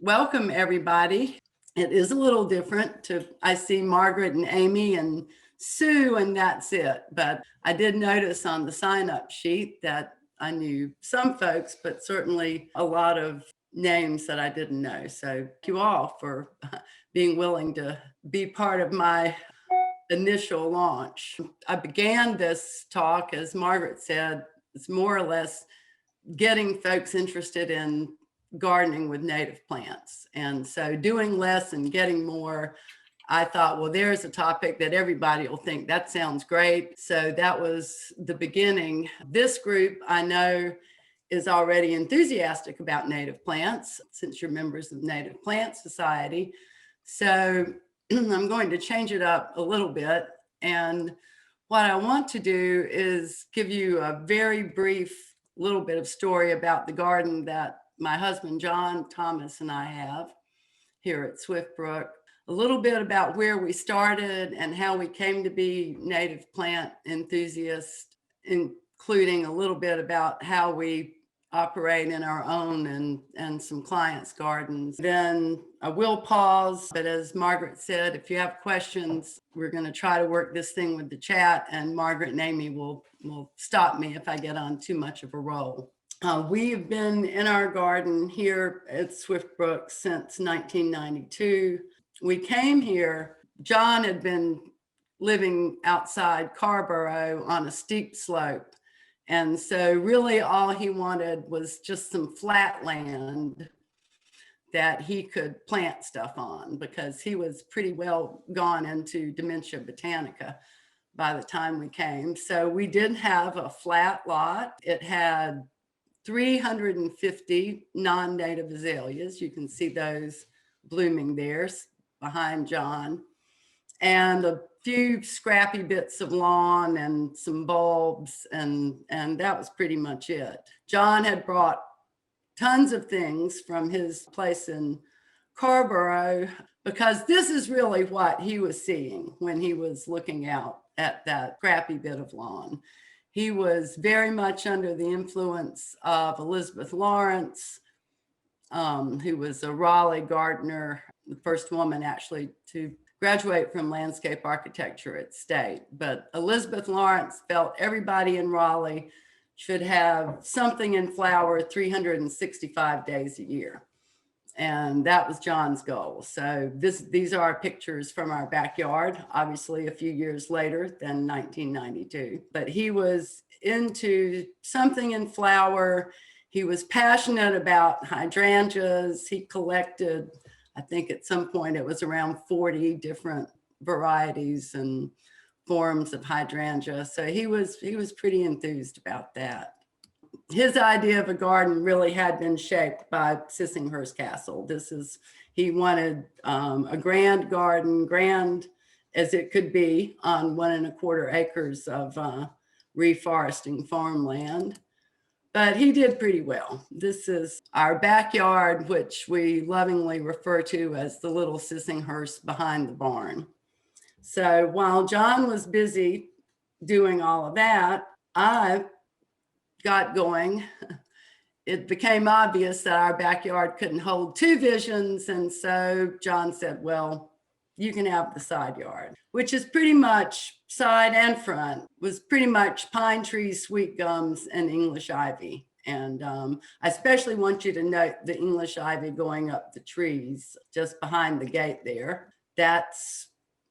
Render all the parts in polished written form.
Welcome, everybody. It is a little different I see Margaret and Amy and Sue, and that's it. But I did notice on the sign-up sheet that I knew some folks, but certainly a lot of names that I didn't know. So thank you all for being willing to be part of my initial launch. I began this talk, as Margaret said, it's more or less getting folks interested in gardening with native plants. And so doing less and getting more, I thought, well, there's a topic that everybody will think that sounds great. So that was the beginning. This group I know is already enthusiastic about native plants since you're members of Native Plant Society. So I'm going to change it up a little bit. And what I want to do is give you a very brief little bit of story about the garden that my husband, John Thomas, and I have here at Swiftbrook. A little bit about where we started and how we came to be native plant enthusiasts, including a little bit about how we operate in our own and some clients' gardens. Then I will pause, but as Margaret said, if you have questions, we're going to try to work this thing with the chat, and Margaret and Amy will stop me if I get on too much of a roll. We've been in our garden here at Swiftbrook since 1992. We came here, John had been living outside Carborough on a steep slope. And so really all he wanted was just some flat land that he could plant stuff on, because he was pretty well gone into dementia botanica by the time we came. So we did have a flat lot. It had 350 non-native azaleas. You can see those blooming there behind John, and a few scrappy bits of lawn and some bulbs, and that was pretty much it. John had brought tons of things from his place in Carborough, because this is really what he was seeing when he was looking out at that scrappy bit of lawn. He was very much under the influence of Elizabeth Lawrence, who was a Raleigh gardener, the first woman actually to graduate from landscape architecture at State. But Elizabeth Lawrence felt everybody in Raleigh should have something in flower 365 days a year. And that was John's goal. So these are pictures from our backyard, obviously a few years later than 1992. But he was into something in flower. He was passionate about hydrangeas. He collected, I think at some point it was around 40 different varieties and forms of hydrangea. So he was pretty enthused about that. His idea of a garden really had been shaped by Sissinghurst Castle. He wanted a grand garden, grand as it could be, on 1¼ acres of reforesting farmland. But he did pretty well. This is our backyard, which we lovingly refer to as the little Sissinghurst behind the barn. So while John was busy doing all of that, I got going. It became obvious that our backyard couldn't hold two visions. And so John said, well, you can have the side yard, which is pretty much side and front, was pretty much pine trees, sweet gums, and English ivy. And I especially want you to note the English ivy going up the trees just behind the gate there. That's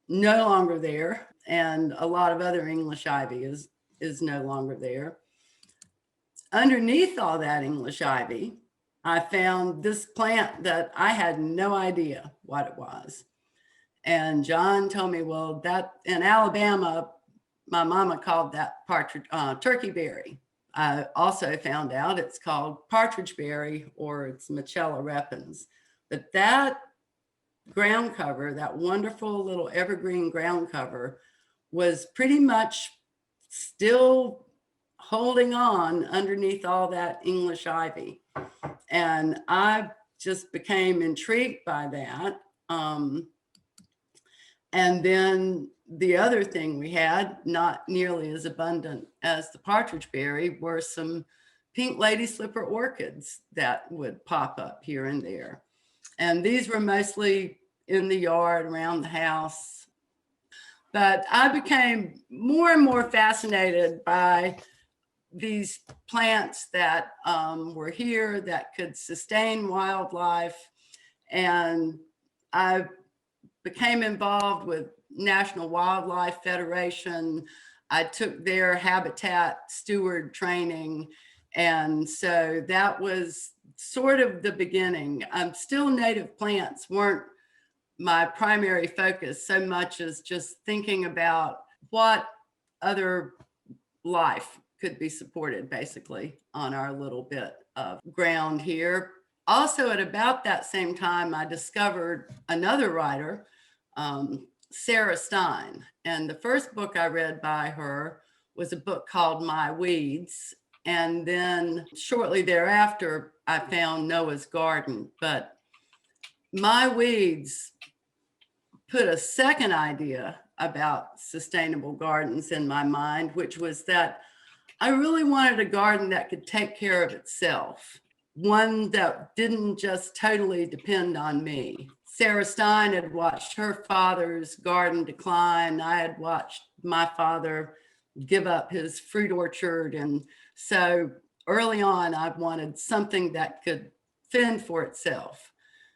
no longer there. And a lot of other English ivy is no longer there. Underneath all that English ivy, I found this plant that I had no idea what it was. And John told me, well, that in Alabama, my mama called that turkey berry. I also found out it's called partridge berry, or it's Michella repens. But that ground cover, that wonderful little evergreen ground cover, was pretty much still holding on underneath all that English ivy. And I just became intrigued by that. And then the other thing we had, not nearly as abundant as the partridge berry, were some pink lady slipper orchids that would pop up here and there. And these were mostly in the yard around the house. But I became more and more fascinated by these plants that were here that could sustain wildlife. And I became involved with National Wildlife Federation. I took their habitat steward training. And so that was sort of the beginning. Still native plants weren't my primary focus so much as just thinking about what other life could be supported basically on our little bit of ground here. Also, at about that same time, I discovered another writer, Sarah Stein. And the first book I read by her was a book called My Weeds. And then shortly thereafter, I found Noah's Garden. But My Weeds put a second idea about sustainable gardens in my mind, which was that I really wanted a garden that could take care of itself, one that didn't just totally depend on me. Sarah Stein had watched her father's garden decline. I had watched my father give up his fruit orchard. And so early on, I wanted something that could fend for itself.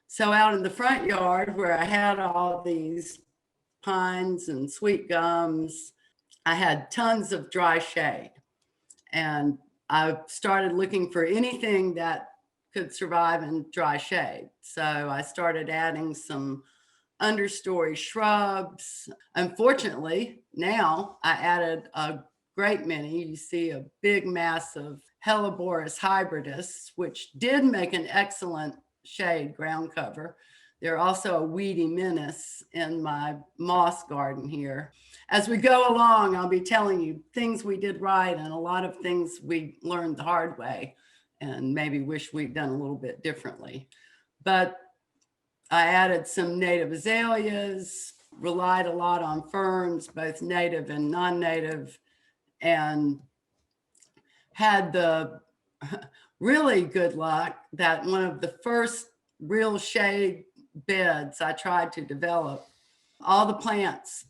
So out in the front yard where I had all these pines and sweet gums, I had tons of dry shade. And I started looking for anything that could survive in dry shade. So I started adding some understory shrubs. Unfortunately, now I added a great many. You see a big mass of Helleborus hybridus, which did make an excellent shade ground cover. They're also a weedy menace in my moss garden here. As we go along, I'll be telling you things we did right and a lot of things we learned the hard way and maybe wish we'd done a little bit differently. But I added some native azaleas, relied a lot on ferns, both native and non-native, and had the really good luck that one of the first real shade beds I tried to develop, all the plants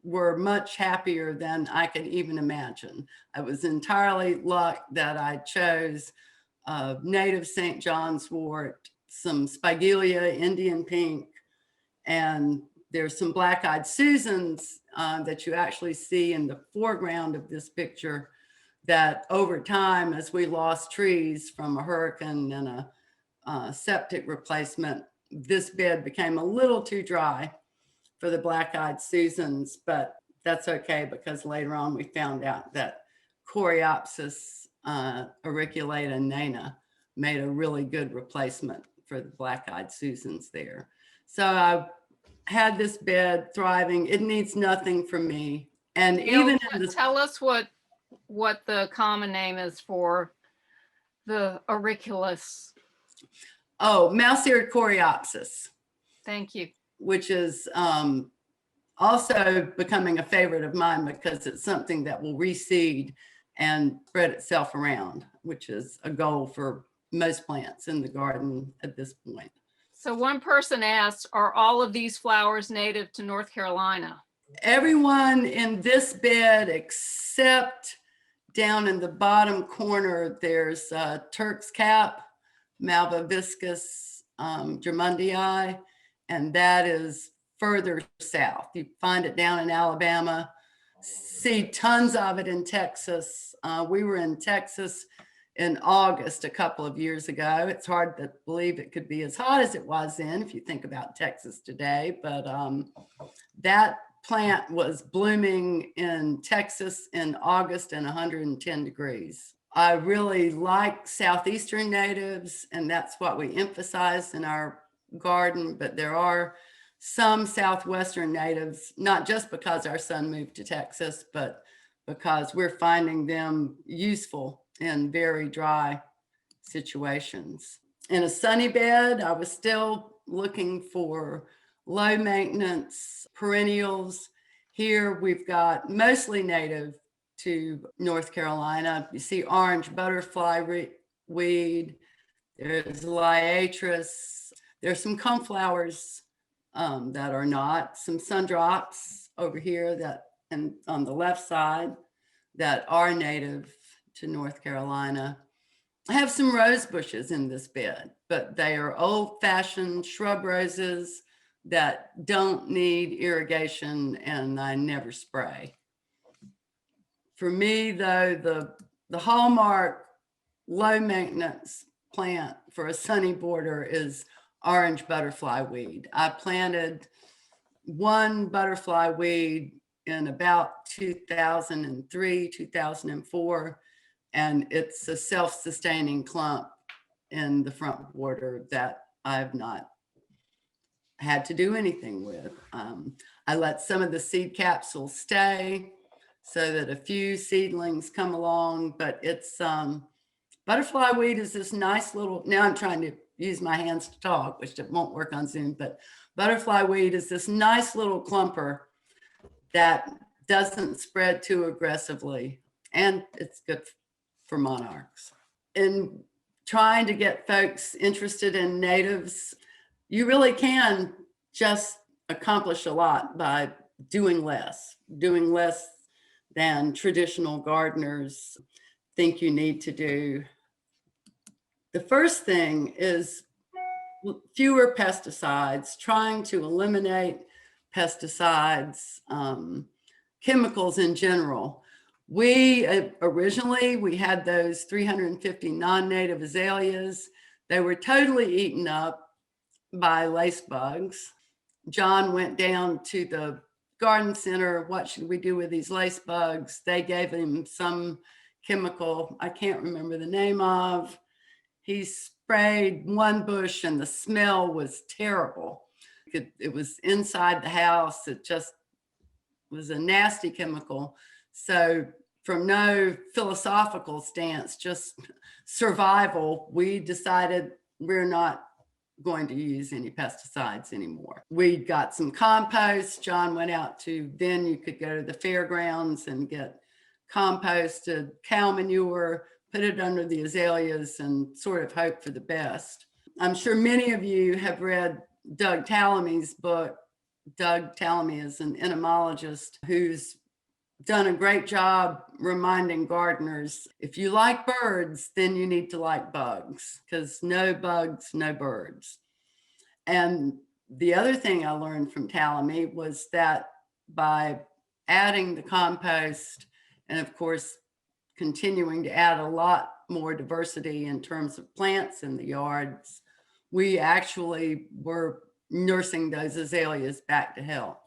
were much happier than I could even imagine. It was entirely luck that I chose native St. John's wort, some Spigelia, Indian pink, and there's some black-eyed Susans that you actually see in the foreground of this picture that over time, as we lost trees from a hurricane and a septic replacement, this bed became a little too dry for the black-eyed Susans, but that's okay because later on we found out that Coreopsis auriculata nana made a really good replacement for the black-eyed Susans there. So I had this bed thriving. It needs nothing from me. And even tell us what the common name is for the auriculus. Oh, mouse-eared Coreopsis. Thank you. Which is also becoming a favorite of mine because it's something that will reseed and spread itself around, which is a goal for most plants in the garden at this point. So one person asked, are all of these flowers native to North Carolina? Everyone in this bed except down in the bottom corner, there's Turk's cap, Malvaviscus Drummondii, and that is further south. You find it down in Alabama, see tons of it in Texas. We were in Texas in August a couple of years ago. It's hard to believe it could be as hot as it was then if you think about Texas today, but that plant was blooming in Texas in August and 110 degrees. I really like Southeastern natives, and that's what we emphasize in our garden, but there are some Southwestern natives, not just because our son moved to Texas, but because we're finding them useful in very dry situations. In a sunny bed, I was still looking for low maintenance perennials. Here we've got mostly native to North Carolina. You see orange butterfly weed. There's liatris. There's some coneflowers that are not, some sundrops over here that, and on the left side, that are native to North Carolina. I have some rose bushes in this bed, but they are old-fashioned shrub roses that don't need irrigation, and I never spray. For me, though, the hallmark low maintenance plant for a sunny border is orange butterfly weed. I planted one butterfly weed in about 2003, 2004, and it's a self-sustaining clump in the front border that I've not had to do anything with. I let some of the seed capsules stay so that a few seedlings come along, but it's butterfly weed is this nice little, now I'm trying to use my hands to talk, which won't work on Zoom, but butterfly weed is this nice little clumper that doesn't spread too aggressively, and it's good for monarchs. In trying to get folks interested in natives, you really can just accomplish a lot by doing less than traditional gardeners think you need to do. The first thing is fewer pesticides, trying to eliminate pesticides, chemicals in general. We originally, we had those 350 non-native azaleas. They were totally eaten up by lace bugs. John went down to the garden center. What should we do with these lace bugs? They gave him some chemical I can't remember the name of. He sprayed one bush and the smell was terrible. It was inside the house. It just was a nasty chemical. So from no philosophical stance, just survival, we decided we're not going to use any pesticides anymore. We got some compost. John went out to, then you could go to the fairgrounds and get composted cow manure, put it under the azaleas and sort of hope for the best. I'm sure many of you have read Doug Tallamy's book. Doug Tallamy is an entomologist who's done a great job reminding gardeners, if you like birds, then you need to like bugs, because no bugs, no birds. And the other thing I learned from Tallamy was that by adding the compost, and of course, continuing to add a lot more diversity in terms of plants in the yards, we actually were nursing those azaleas back to health.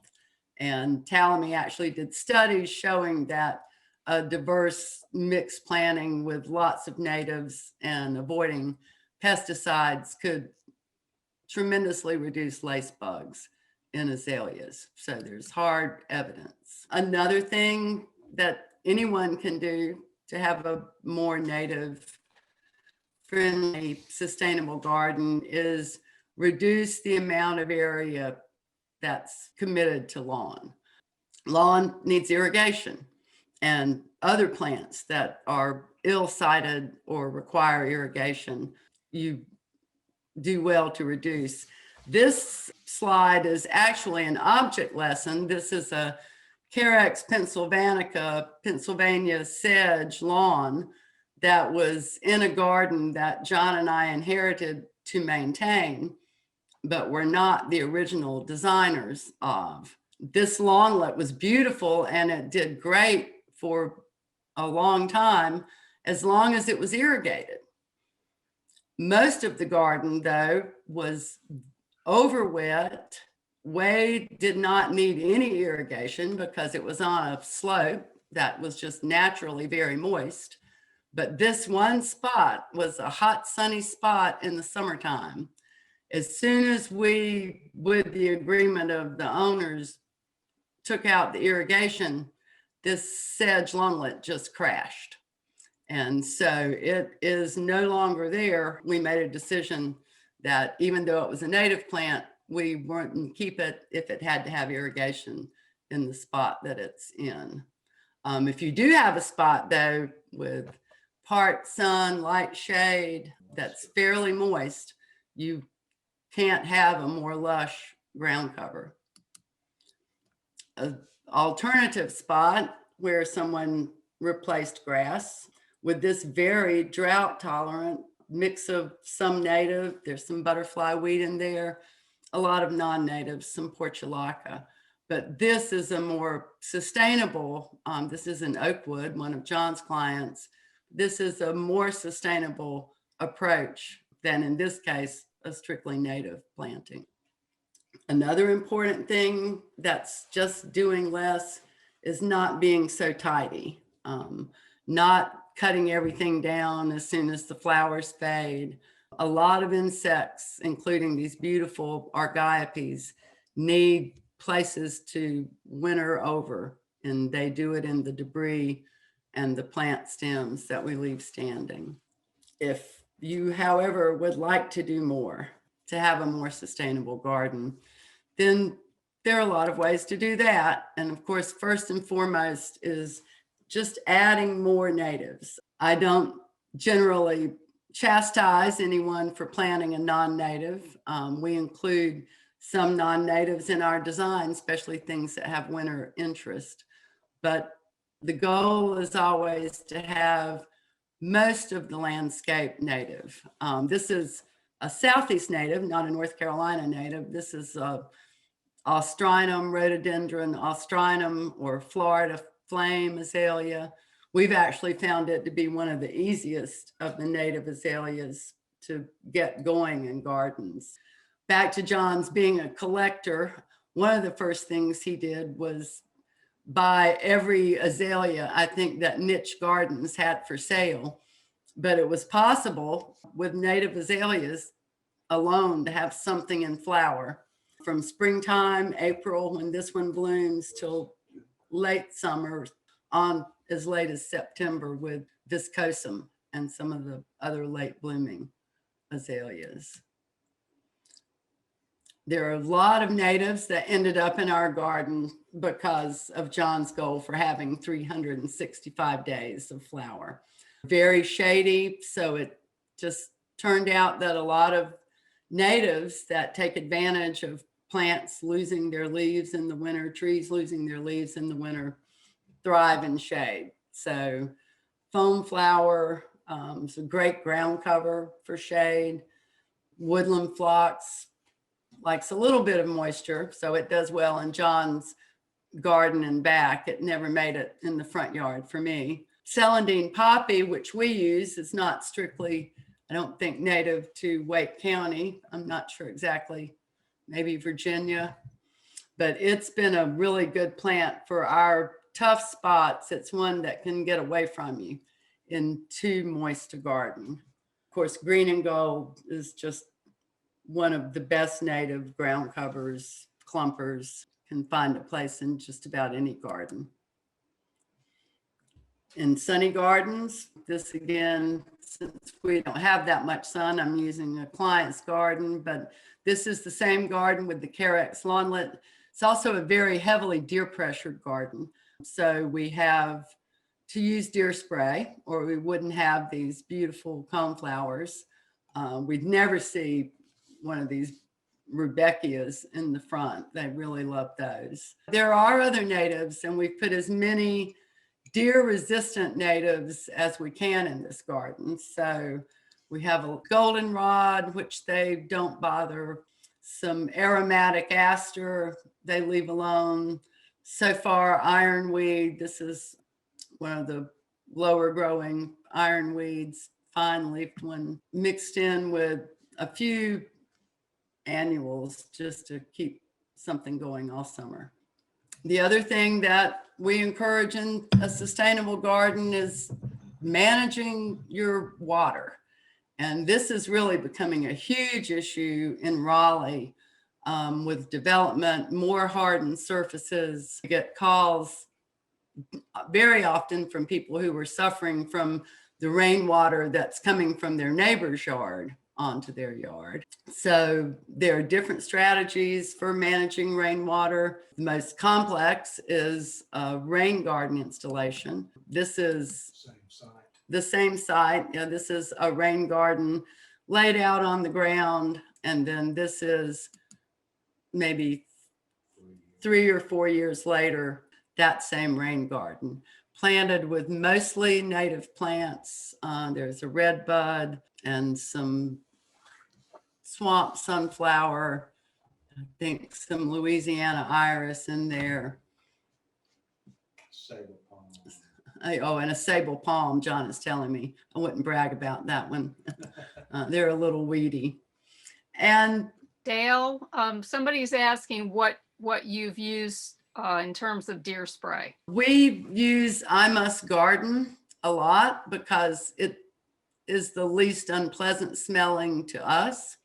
And Tallamy actually did studies showing that a diverse mixed planting with lots of natives and avoiding pesticides could tremendously reduce lace bugs in azaleas. So there's hard evidence. Another thing that anyone can do to have a more native friendly, sustainable garden is reduce the amount of area that's committed to lawn. Lawn needs irrigation, and other plants that are ill-sited or require irrigation, you do well to reduce. This slide is actually an object lesson. This is a Carex pennsylvanica, Pennsylvania sedge lawn that was in a garden that John and I inherited to maintain, but we're not the original designers of. This lawnlet was beautiful and it did great for a long time, as long as it was irrigated. Most of the garden, though, was over wet. Wade did not need any irrigation because it was on a slope that was just naturally very moist. But this one spot was a hot, sunny spot in the summertime. As soon as we, with the agreement of the owners, took out the irrigation, this sedge lawnlet just crashed. And so it is no longer there. We made a decision that even though it was a native plant, we wouldn't keep it if it had to have irrigation in the spot that it's in. If you do have a spot, though, with part sun, light shade, that's fairly moist, you can't have a more lush ground cover. An alternative spot where someone replaced grass with this very drought tolerant mix of some native, there's some butterfly weed in there, a lot of non-natives, some portulaca. But this is a more sustainable, this is an Oakwood, one of John's clients. This is a more sustainable approach than, in this case, a strictly native planting. Another important thing that's just doing less is not being so tidy, not cutting everything down as soon as the flowers fade. A lot of insects, including these beautiful Argiops, need places to winter over, and they do it in the debris and the plant stems that we leave standing. If you, however, would like to do more, to have a more sustainable garden, then there are a lot of ways to do that. And of course, first and foremost is just adding more natives. I don't generally chastise anyone for planting a non-native. We include some non-natives in our design, especially things that have winter interest. But the goal is always to have most of the landscape native. This is a Southeast native, not a North Carolina native. This is a Ostrinum rhododendron, Ostrinum, or Florida flame azalea. We've actually found it to be one of the easiest of the native azaleas to get going in gardens. Back to John's being a collector, one of the first things he did was buy every azalea I think that Niche Gardens had for sale. But it was possible with native azaleas alone to have something in flower from springtime, April, when this one blooms, till late summer, on as late as September with viscosum and some of the other late blooming azaleas. There are a lot of natives that ended up in our garden because of John's goal for having 365 days of flower. Very shady, so it just turned out that a lot of natives that take advantage of plants losing their leaves in the winter, trees losing their leaves in the winter, thrive in shade. So foam flower is a great ground cover for shade. Woodland phlox likes a little bit of moisture, so it does well in John's garden and back. It never made it in the front yard for me. Celandine poppy, which we use, is not strictly, I don't think, native to Wake County. I'm not sure exactly, maybe Virginia, but it's been a really good plant for our tough spots. It's one that can get away from you in too moist a garden. Of course, green and gold is just one of the best native ground covers. Clumpers can find a place in just about any garden. In sunny gardens, this again, since we don't have that much sun, I'm using a client's garden, but this is the same garden with the Carex lawnlet. It's also a very heavily deer pressured garden. So we have to use deer spray or we wouldn't have these beautiful coneflowers. We'd never see one of these Rudbeckias in the front. They really love those. There are other natives, and we've put as many deer resistant natives as we can in this garden. So we have a goldenrod, which they don't bother, some aromatic aster they leave alone. So far, ironweed, this is one of the lower growing ironweeds, fine leafed one, mixed in with a few annuals just to keep something going all summer. The other thing that we encourage in a sustainable garden is managing your water. And this is really becoming a huge issue in Raleigh with development, more hardened surfaces. We get calls very often from people who are suffering from the rainwater that's coming from their neighbor's yard onto their yard. So there are different strategies for managing rainwater. The most complex is a rain garden installation. This is the same site. Yeah, this is a rain garden laid out on the ground And then this is maybe 3 or 4 years later, that same rain garden, planted with mostly native plants. There's a red bud and some swamp sunflower, I think some Louisiana iris in there. Sable palm. Oh, and a sable palm, John is telling me. I wouldn't brag about that one. They're a little weedy. And Dale, somebody's asking what you've used in terms of deer spray. we use I Must Garden a lot because it is the least unpleasant smelling to us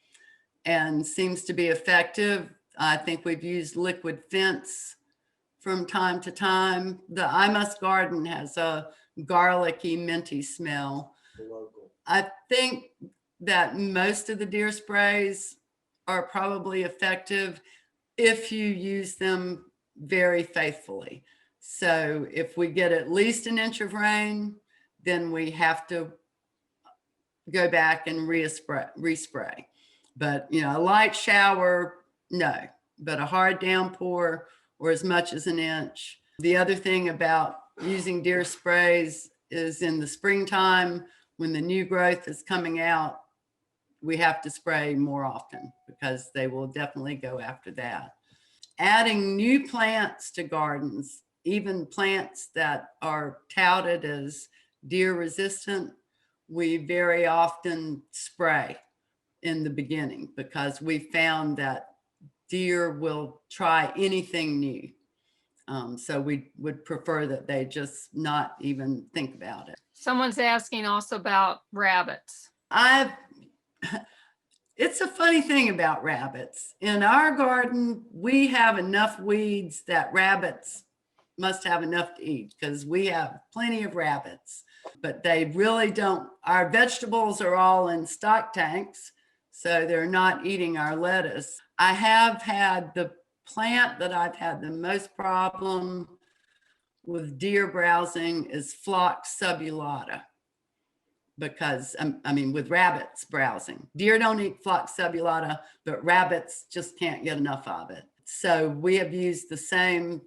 and seems to be effective. I think we've used Liquid Fence from time to time. The I Must Garden has a garlicky, minty smell. The local. I think that most of the deer sprays are probably effective if you use them very faithfully. So if we get at least an inch of rain, then we have to go back and respray. But, you know, a light shower, no, but a hard downpour or as much as an inch. The other thing about using deer sprays is in the springtime, when the new growth is coming out, we have to spray more often because they will definitely go after that. Adding new plants to gardens, even plants that are touted as deer resistant, we very often spray in the beginning because we found that deer will try anything new. So we would prefer that they just not even think about it. Someone's asking also about rabbits. It's a funny thing about rabbits. In our garden, we have enough weeds that rabbits must have enough to eat because we have plenty of rabbits, but they really don't. Our vegetables are all in stock tanks, so they're not eating our lettuce. I have had the plant that I've had the most problem with deer browsing is Phlox subulata. Because I mean, with rabbits browsing, deer don't eat Phlox subulata, but rabbits just can't get enough of it. So we have used the same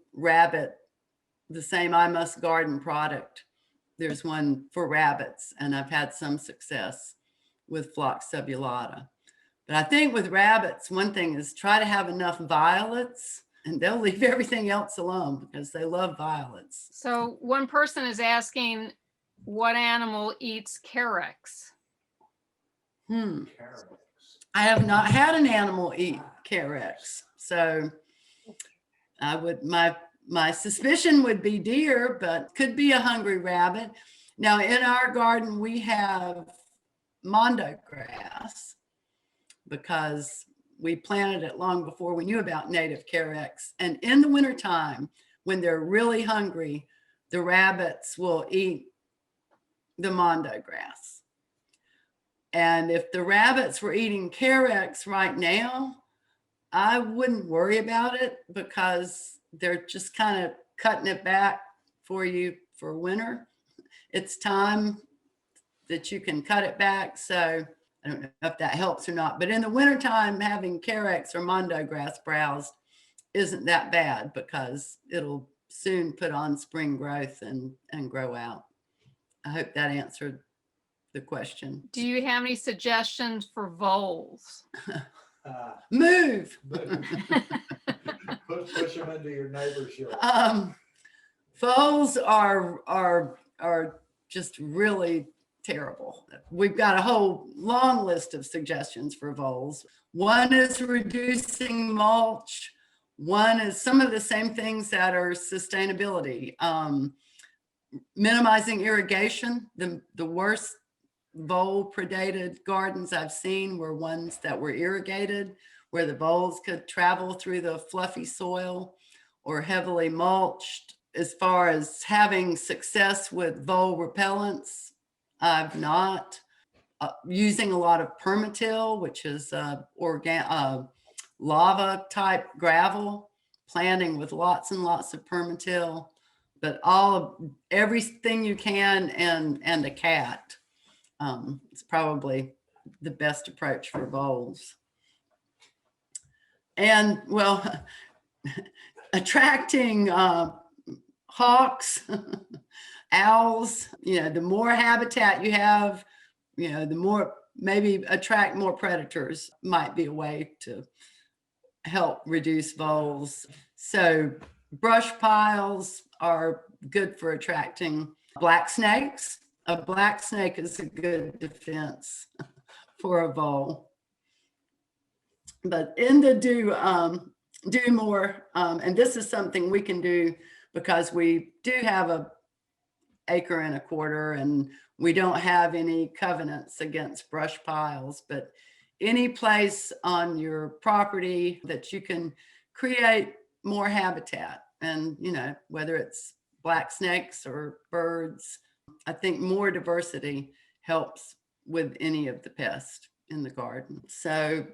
I Must Garden product. There's one for rabbits, and I've had some success with Phlox subulata. But I think with rabbits, one thing is try to have enough violets, and they'll leave everything else alone because they love violets. So one person is asking, what animal eats Carex? Carex. I have not had an animal eat Carex, so I would my suspicion would be deer, but could be a hungry rabbit. Now in our garden we have mondo grass because we planted it long before we knew about native Carex. And in the wintertime, when they're really hungry, the rabbits will eat the mondo grass. And if the rabbits were eating Carex right now, I wouldn't worry about it because they're just kind of cutting it back for you for winter. It's time that you can cut it back. So I don't know if that helps or not, but in the wintertime, having Carex or mondo grass browsed isn't that bad because it'll soon put on spring growth and grow out. I hope that answered the question. Do you have any suggestions for voles? Move. Push them into your neighbor's yard. Voles are just really terrible. We've got a whole long list of suggestions for voles. One is reducing mulch. One is some of the same things that are sustainability. Minimizing irrigation. The worst vole predated gardens I've seen were ones that were irrigated, where the voles could travel through the fluffy soil, or heavily mulched. As far as having success with vole repellents, I've not. Using a lot of permatil, which is lava type gravel, planting with lots and lots of permatil, but everything you can and a cat. It's probably the best approach for voles. And well, attracting hawks, owls, the more habitat you have, the more maybe attract more predators might be a way to help reduce voles. So brush piles are good for attracting black snakes. A black snake is a good defense for a vole. But in the do more, and this is something we can do because we do have a acre and a quarter and we don't have any covenants against brush piles, but any place on your property that you can create more habitat, and whether it's black snakes or birds, I think more diversity helps with any of the pests in the garden. So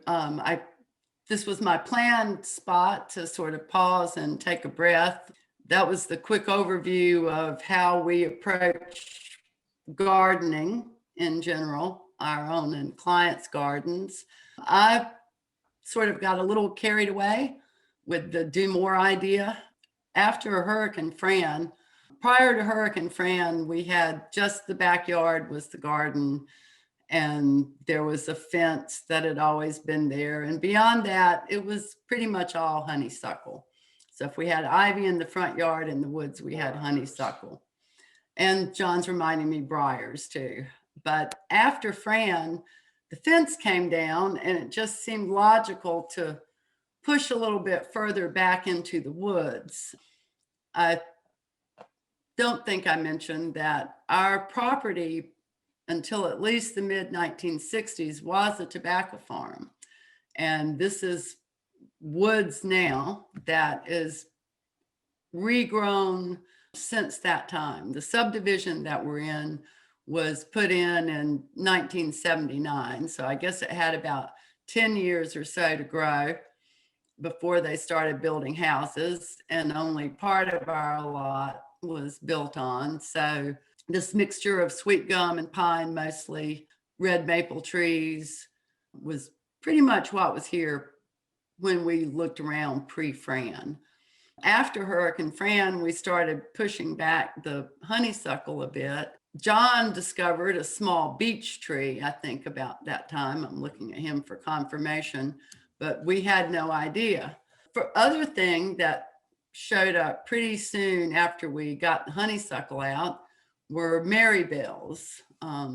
this was my planned spot to sort of pause and take a breath. That was the quick overview of how we approach gardening in general, our own and clients' gardens. I sort of got a little carried away with the do more idea. After Hurricane Fran, prior to Hurricane Fran, we had just the backyard was the garden, and there was a fence that had always been there. And beyond that, it was pretty much all honeysuckle. So if we had ivy in the front yard, in the woods, we had honeysuckle. And John's reminding me briars too. But after Fran, the fence came down and it just seemed logical to push a little bit further back into the woods. I don't think I mentioned that our property until at least the mid 1960s was a tobacco farm. And this is woods now that is regrown since that time. The subdivision that we're in was put in 1979. So I guess it had about 10 years or so to grow before they started building houses, and only part of our lot was built on. So this mixture of sweet gum and pine, mostly red maple trees, was pretty much what was here when we looked around pre-Fran. After Hurricane Fran, we started pushing back the honeysuckle a bit. John discovered a small beech tree, I think about that time. I'm looking at him for confirmation, but we had no idea. For other thing that showed up pretty soon after we got the honeysuckle out were marybells.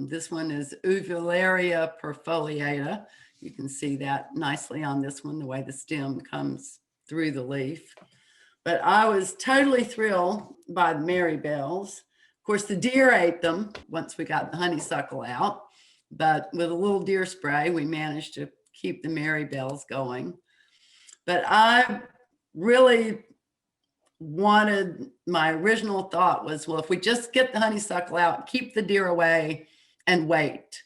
This one is Uvularia perfoliata. You can see that nicely on this one, the way the stem comes through the leaf. But I was totally thrilled by the marybells. Of course, the deer ate them once we got the honeysuckle out, but with a little deer spray, we managed to keep the marybells going. But I really wanted, my original thought was, well, if we just get the honeysuckle out, keep the deer away and wait,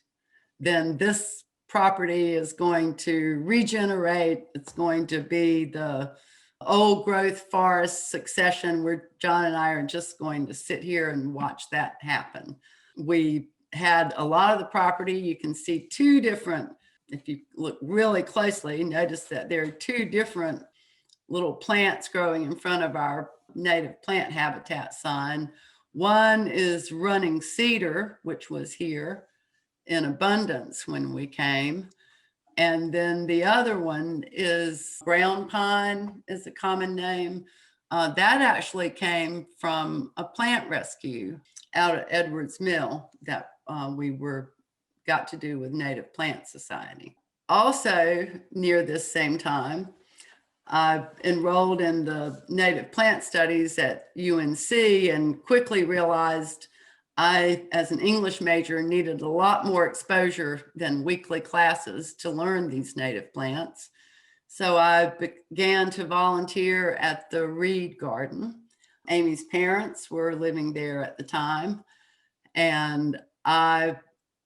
then this property is going to regenerate. It's going to be the old growth forest succession where John and I are just going to sit here and watch that happen. We had a lot of the property. You can see two different, if you look really closely, notice that there are two different little plants growing in front of our native plant habitat sign. One is running cedar, which was here in abundance when we came. And then the other one is ground pine, is a common name. That actually came from a plant rescue out at Edwards Mill that we got to do with Native Plant Society. Also, near this same time, I enrolled in the native plant studies at UNC and quickly realized I, as an English major, needed a lot more exposure than weekly classes to learn these native plants. So I began to volunteer at the Reed Garden. Amy's parents were living there at the time. And I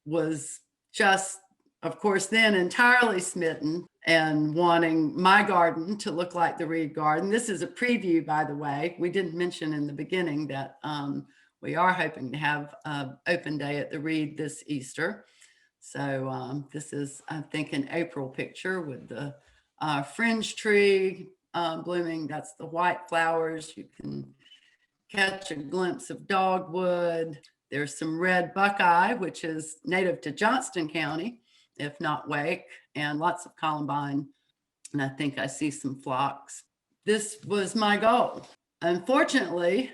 was just, of course, then entirely smitten and wanting my garden to look like the Reed Garden. This is a preview, by the way. We didn't mention in the beginning that we are hoping to have an open day at the Reed this Easter. So this is, I think, an April picture with the fringe tree blooming. That's the white flowers. You can catch a glimpse of dogwood. There's some red buckeye, which is native to Johnston County, if not Wake, and lots of columbine. And I think I see some phlox. This was my goal. Unfortunately,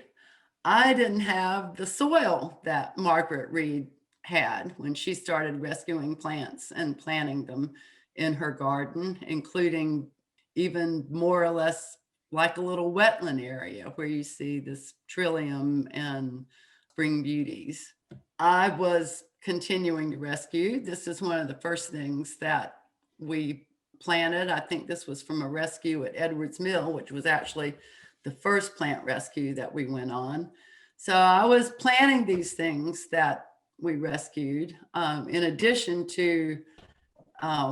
I didn't have the soil that Margaret Reed had when she started rescuing plants and planting them in her garden, including even more or less like a little wetland area where you see this trillium and spring beauties. I was continuing to rescue. This is one of the first things that we planted. I think this was from a rescue at Edwards Mill, which was actually the first plant rescue that we went on. So I was planting these things that we rescued in addition to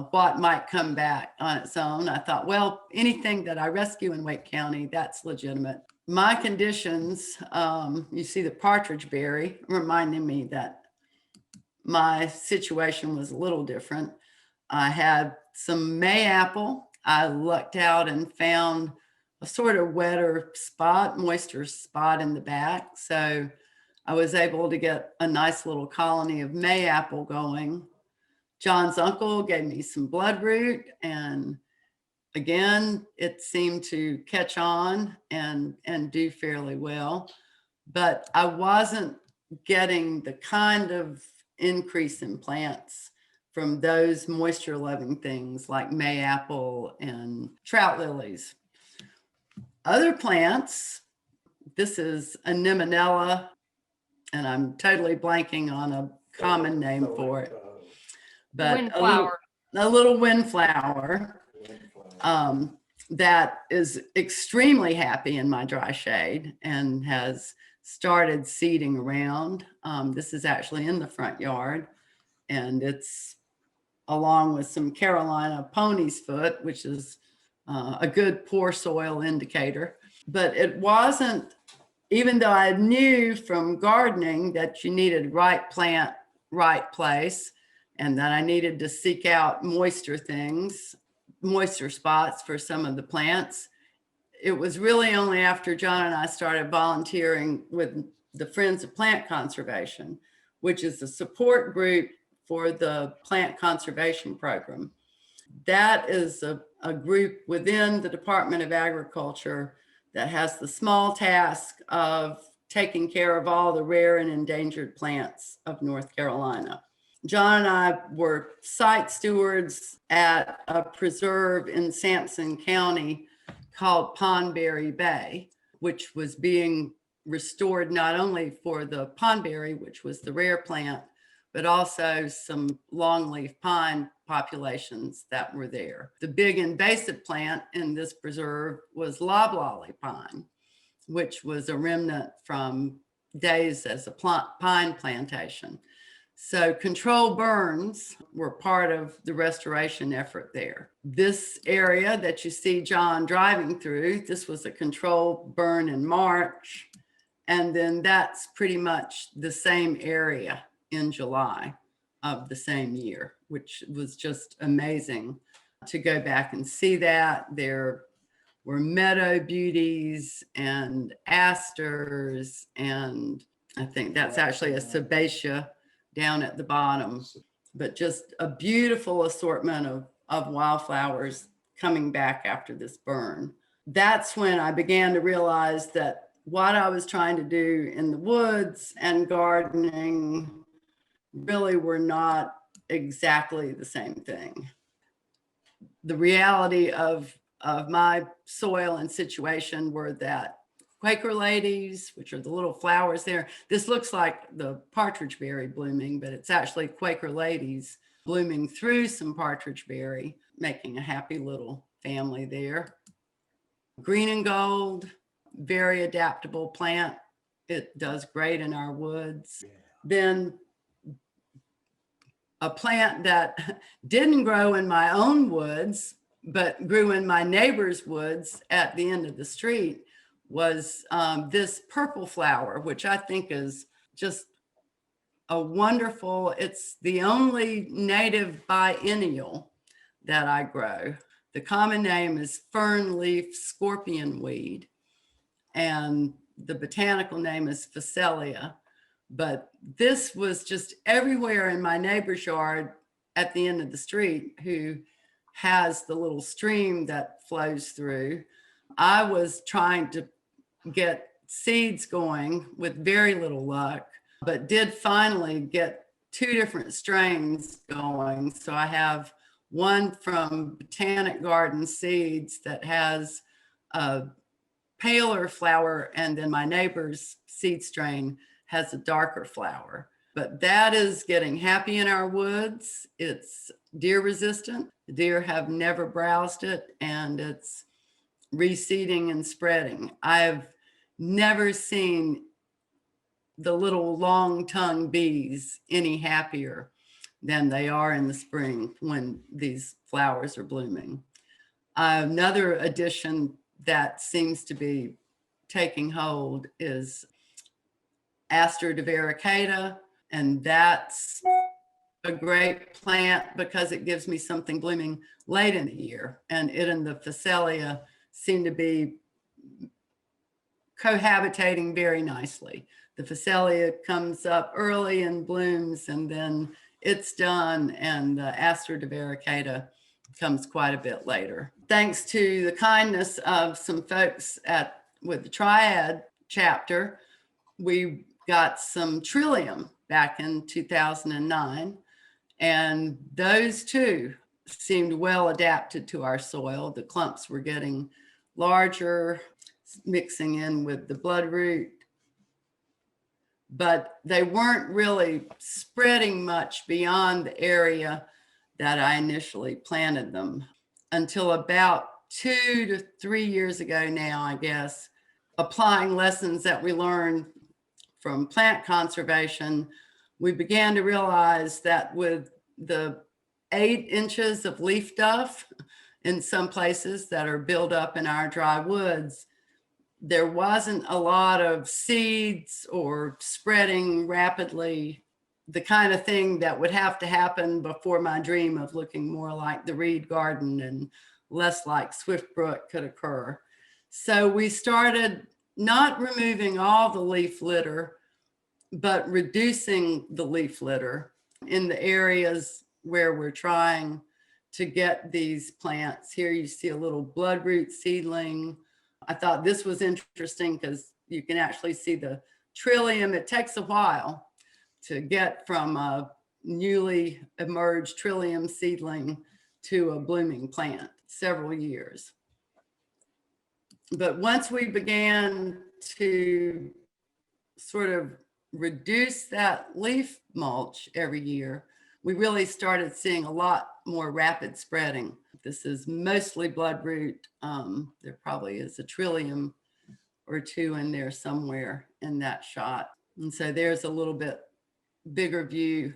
what might come back on its own. I thought, well, anything that I rescue in Wake County, that's legitimate. My conditions, you see the partridge berry, reminding me that my situation was a little different. I had some mayapple. I lucked out and found a sort of wetter spot, moisture spot in the back. So I was able to get a nice little colony of mayapple going. John's uncle gave me some bloodroot, and again, it seemed to catch on and do fairly well. But I wasn't getting the kind of increase in plants from those moisture loving things like mayapple and trout lilies. Other plants, this is a Nemonella, and I'm totally blanking on a common name for it, but Windflower. a little windflower that is extremely happy in my dry shade and has started seeding around. This is actually in the front yard, and it's along with some Carolina pony's foot, which is a good poor soil indicator. But it wasn't, even though I knew from gardening that you needed right plant, right place, and that I needed to seek out moisture things, moisture spots for some of the plants. It was really only after John and I started volunteering with the Friends of Plant Conservation, which is a support group for the plant conservation program. That is a group within the Department of Agriculture that has the small task of taking care of all the rare and endangered plants of North Carolina. John and I were site stewards at a preserve in Sampson County called Pondberry Bay, which was being restored not only for the pondberry, which was the rare plant, but also some longleaf pine populations that were there. The big invasive plant in this preserve was loblolly pine, which was a remnant from days as a pine plantation. So controlled burns were part of the restoration effort there. This area that you see John driving through, this was a controlled burn in March. And then that's pretty much the same area in July of the same year, which was just amazing to go back and see that. There were meadow beauties and asters, and I think that's actually a Sabbatia down at the bottom, but just a beautiful assortment of wildflowers coming back after this burn. That's when I began to realize that what I was trying to do in the woods and gardening really were not exactly the same thing. The reality of my soil and situation were that Quaker ladies, which are the little flowers there. This looks like the partridge berry blooming, but it's actually Quaker ladies blooming through some partridge berry, making a happy little family there. Green and gold, very adaptable plant. It does great in our woods. Then a plant that didn't grow in my own woods, but grew in my neighbor's woods at the end of the street was this purple flower, which I think is just a wonderful, it's the only native biennial that I grow. The common name is fern leaf scorpion weed, and the botanical name is Phacelia. But this was just everywhere in my neighbor's yard at the end of the street, who has the little stream that flows through. I was trying to get seeds going with very little luck, but did finally get 2 different strains going. So I have one from Botanic Garden Seeds that has a paler flower, and then my neighbor's seed strain has a darker flower. But that is getting happy in our woods. It's deer resistant. The deer have never browsed it, and it's reseeding and spreading. I've never seen the little long-tongued bees any happier than they are in the spring when these flowers are blooming. Another addition that seems to be taking hold is Aster divaricata, and that's a great plant because it gives me something blooming late in the year, and it and the Phacelia seem to be cohabitating very nicely. The Phacelia comes up early and blooms, and then it's done, and the Aster divaricata comes quite a bit later. Thanks to the kindness of some folks with the Triad chapter, we got some Trillium back in 2009, and those too seemed well adapted to our soil. The clumps were getting larger, mixing in with the bloodroot, but they weren't really spreading much beyond the area that I initially planted them until about 2 to 3 years ago now, I guess, applying lessons that we learned from plant conservation. We began to realize that with the 8 inches of leaf duff in some places that are built up in our dry woods, there wasn't a lot of seeds or spreading rapidly, the kind of thing that would have to happen before my dream of looking more like the Reed Garden and less like Swiftbrook could occur. So we started not removing all the leaf litter, but reducing the leaf litter in the areas where we're trying to get these plants. Here you see a little bloodroot seedling. I thought this was interesting because you can actually see the Trillium. It takes a while to get from a newly emerged Trillium seedling to a blooming plant, several years. But once we began to sort of reduce that leaf mulch every year, we really started seeing a lot more rapid spreading. This is mostly bloodroot. There probably is a Trillium or 2 in there somewhere in that shot. And so there's a little bit bigger view,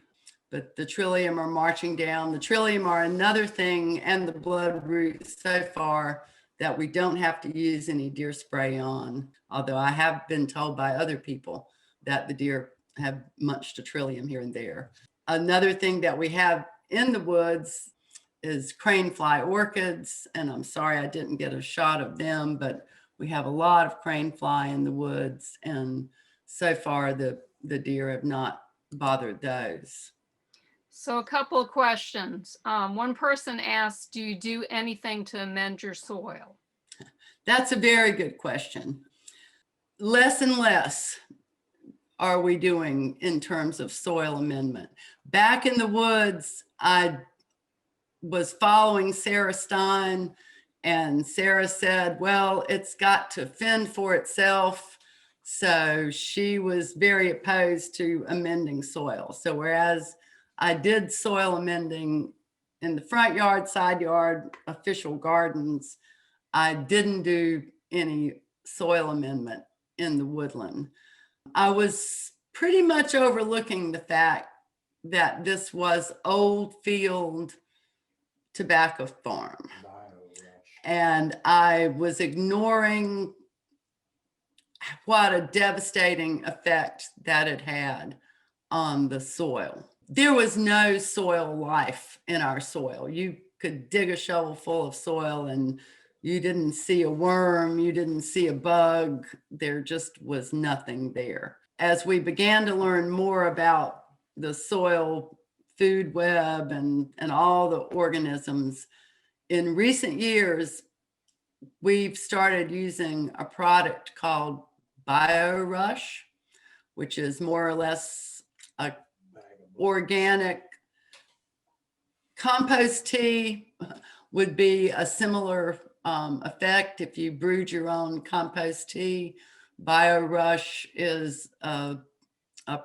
but the Trillium are marching down. The Trillium are another thing, and the bloodroot so far, that we don't have to use any deer spray on, although I have been told by other people that the deer have munched a Trillium here and there. Another thing that we have in the woods is cranefly orchids, and I'm sorry I didn't get a shot of them, but we have a lot of cranefly in the woods, and so far the deer have not bothered those. So a couple of questions. One person asked, do you do anything to amend your soil? That's a very good question. Less and less are we doing in terms of soil amendment. Back in the woods, I was following Sarah Stein, and Sarah said, well, it's got to fend for itself. So she was very opposed to amending soil. So whereas I did soil amending in the front yard, side yard, official gardens, I didn't do any soil amendment in the woodland. I was pretty much overlooking the fact that this was old field tobacco farm. And I was ignoring what a devastating effect that it had on the soil. There was no soil life in our soil. You could dig a shovel full of soil and you didn't see a worm, you didn't see a bug, there just was nothing there. As we began to learn more about the soil food web and all the organisms, in recent years, we've started using a product called BioRush, which is more or less a organic compost tea. Would be a similar effect if you brewed your own compost tea. BioRush is a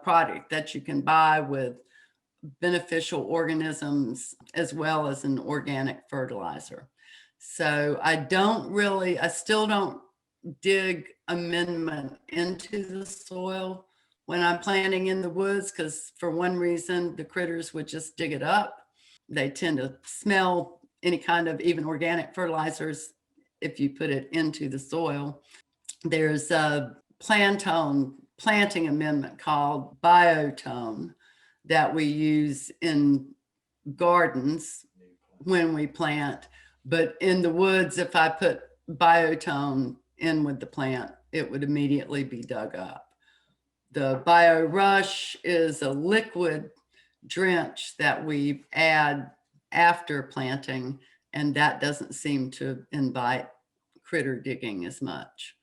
product that you can buy with beneficial organisms as well as an organic fertilizer. So I still don't dig amendment into the soil when I'm planting in the woods, because for one reason, the critters would just dig it up. They tend to smell any kind of even organic fertilizers if you put it into the soil. There's a planting amendment called Biotone that we use in gardens when we plant. But in the woods, if I put Biotone in with the plant, it would immediately be dug up. The BioRush is a liquid drench that we add after planting, and that doesn't seem to invite critter digging as much.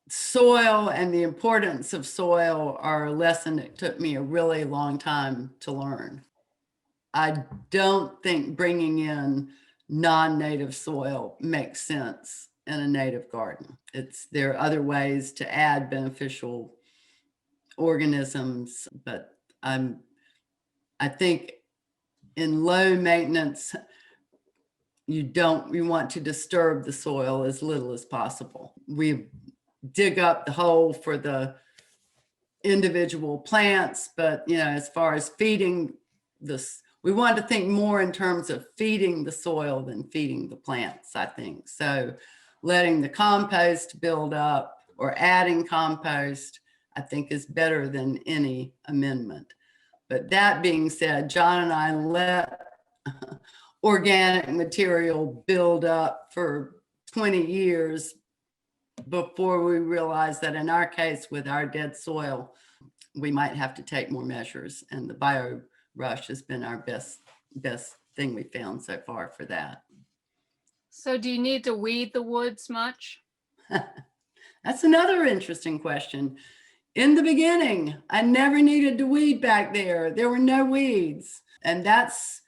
Soil and the importance of soil are a lesson that took me a really long time to learn. I don't think bringing in non-native soil makes sense in a native garden. There are other ways to add beneficial organisms, but I think in low maintenance, you want to disturb the soil as little as possible. We dig up the hole for the individual plants, but as far as feeding this, we want to think more in terms of feeding the soil than feeding the plants, I think. So letting the compost build up or adding compost, I think, is better than any amendment. But that being said, John and I let organic material build up for 20 years before we realized that in our case, with our dead soil, we might have to take more measures. And the BioRush has been our best thing we found so far for that. So do you need to weed the woods much? That's another interesting question. In the beginning, I never needed to weed back there. There were no weeds. And that's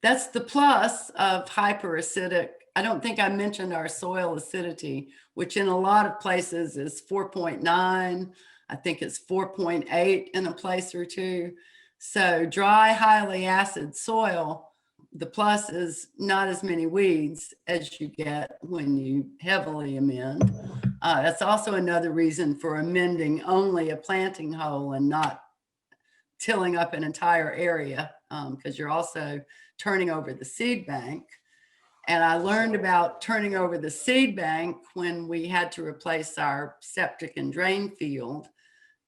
the plus of hyperacidic. I don't think I mentioned our soil acidity, which in a lot of places is 4.9. I think it's 4.8 in a place or two. So dry, highly acid soil, the plus is not as many weeds as you get when you heavily amend. That's also another reason for amending only a planting hole and not tilling up an entire area, because you're also turning over the seed bank. And I learned about turning over the seed bank when we had to replace our septic and drain field,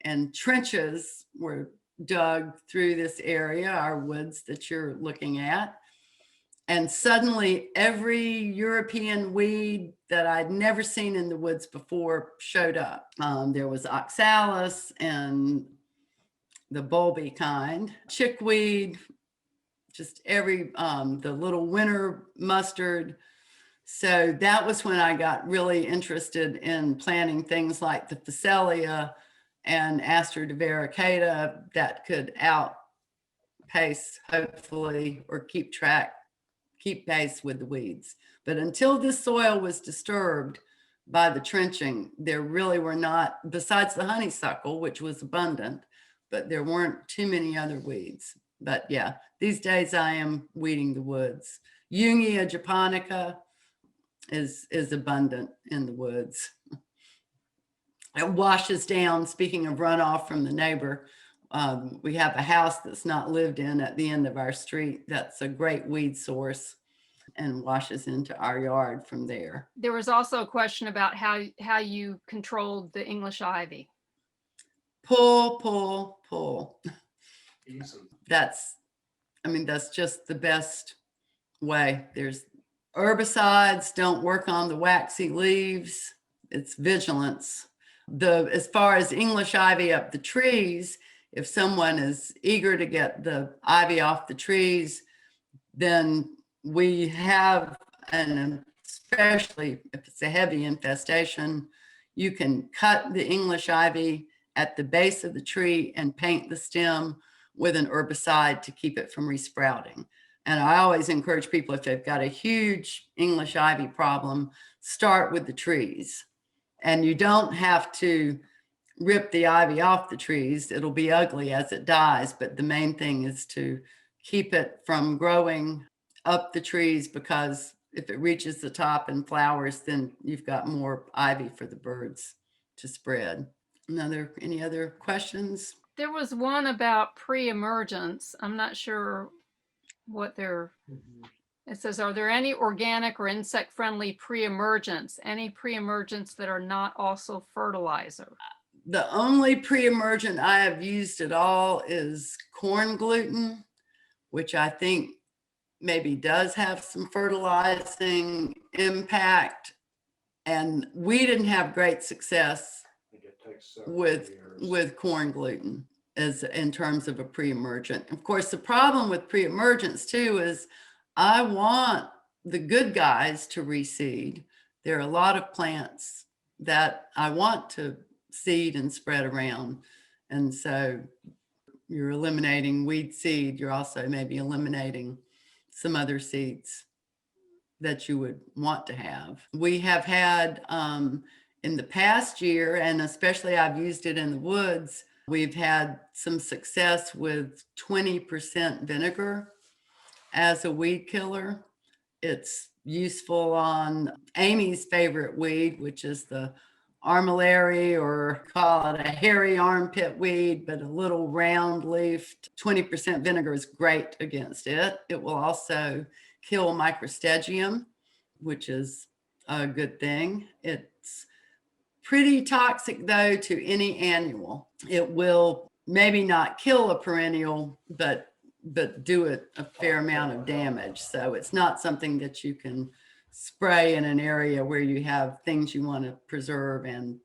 and trenches were dug through this area, our woods that you're looking at. And suddenly every European weed that I'd never seen in the woods before showed up. There was oxalis and the bulby kind, chickweed, just the little winter mustard. So that was when I got really interested in planting things like the Phacelia and Aster divaricata that could outpace, hopefully, or keep pace with the weeds. But until this soil was disturbed by the trenching, there really were not, besides the honeysuckle, which was abundant, but there weren't too many other weeds. But yeah, these days I am weeding the woods. Jungia japonica is abundant in the woods. It washes down, speaking of runoff from the neighbor, we have a house that's not lived in at the end of our street. That's a great weed source and washes into our yard from there. There was also a question about how you controlled the English ivy. Pull, pull, pull. Easy. That's just the best way. There's herbicides don't work on the waxy leaves. It's vigilance. As far as English ivy up the trees, if someone is eager to get the ivy off the trees, then we have, and especially if it's a heavy infestation, you can cut the English ivy at the base of the tree and paint the stem with an herbicide to keep it from resprouting. And I always encourage people, if they've got a huge English ivy problem, start with the trees. And you don't have to rip the ivy off the trees. It'll be ugly as it dies, but the main thing is to keep it from growing up the trees, because if it reaches the top and flowers, then you've got more ivy for the birds to spread. Any other questions? There was one about pre-emergence. I'm not sure what they're, it says, are there any organic or insect-friendly pre-emergents? Any pre-emergents that are not also fertilizer? The only pre-emergent I have used at all is corn gluten, which I think maybe does have some fertilizing impact. And we didn't have great success I think it takes several with years. corn gluten as in terms of a pre-emergent. Of course, the problem with pre-emergents too is I want the good guys to reseed. There are a lot of plants that I want to seed and spread around. And so you're eliminating weed seed. You're also maybe eliminating some other seeds that you would want to have. We have had in the past year, and especially I've used it in the woods, we've had some success with 20% vinegar as a weed killer. It's useful on Amy's favorite weed, which is the armillary, or call it a hairy armpit weed, but a little round leafed. 20% vinegar is great against it. It will also kill microstegium, which is a good thing. It's pretty toxic though to any annual. It will maybe not kill a perennial, but do it a fair amount of damage. So it's not something that you can spray in an area where you have things you want to preserve and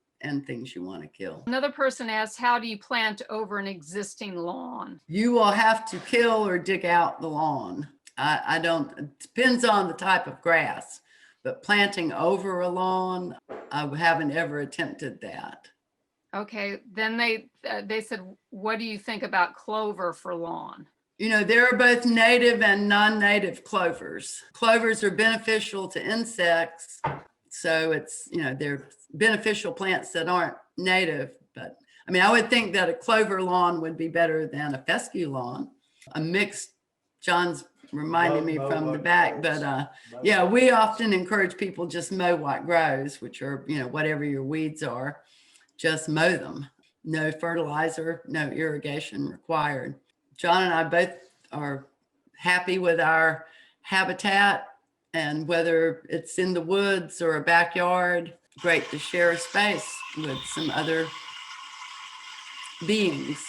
things you want to kill. Another person asks, how do you plant over an existing lawn? You will have to kill or dig out the lawn. I don't, it depends on the type of grass, but planting over a lawn, I haven't ever attempted that. Okay, then they said, what do you think about clover for lawn? You know, there are both native and non-native clovers. Clovers are beneficial to insects. So it's, you know, they're beneficial plants that aren't native. But I mean, I would think that a clover lawn would be better than a fescue lawn. A mixed, John's reminding me Mow from the what back, grows. but Mow yeah, what we grows. often encourage people just mow what grows, which are, you know, whatever your weeds are, just mow them. No fertilizer, no irrigation required. John and I both are happy with our habitat, and whether it's in the woods or a backyard, great to share a space with some other beings.